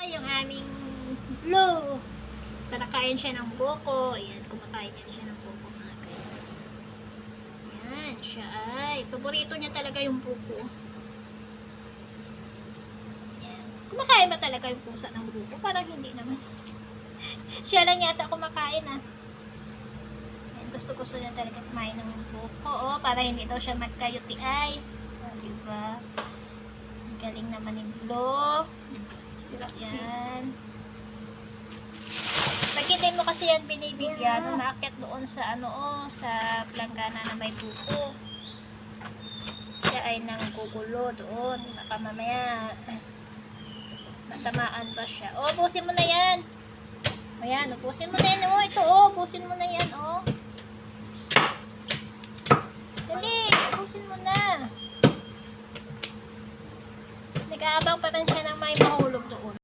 Yung aming blue. Kinakain siya ng buko. Ayan, kumakain yan siya ng buko mga guys. Ayan, siya ay. Paborito niya talaga yung buko. Ayan. Kumakain ba talaga yung pusa ng buko? Parang hindi naman. Siya lang yata kumakain ah. Ayan, gusto niya talaga kumain ng buko. Oh, para hindi daw siya magka-UTI. Oh, diba? Ang galing naman ni Blue. Sila kasi. Yan. Pag hindi mo kasi yan binibigyan, umaakit doon sa sa planggana na may buko. Siya ay nanggugulo doon. Baka mamaya matamaan pa siya. O, ubusin mo na yan. Ayan, ubusin mo na yan. O, ito, ubusin mo na yan, o. Dali, ubusin mo na. Nag-aabang pa rin siya ng may mahulog doon.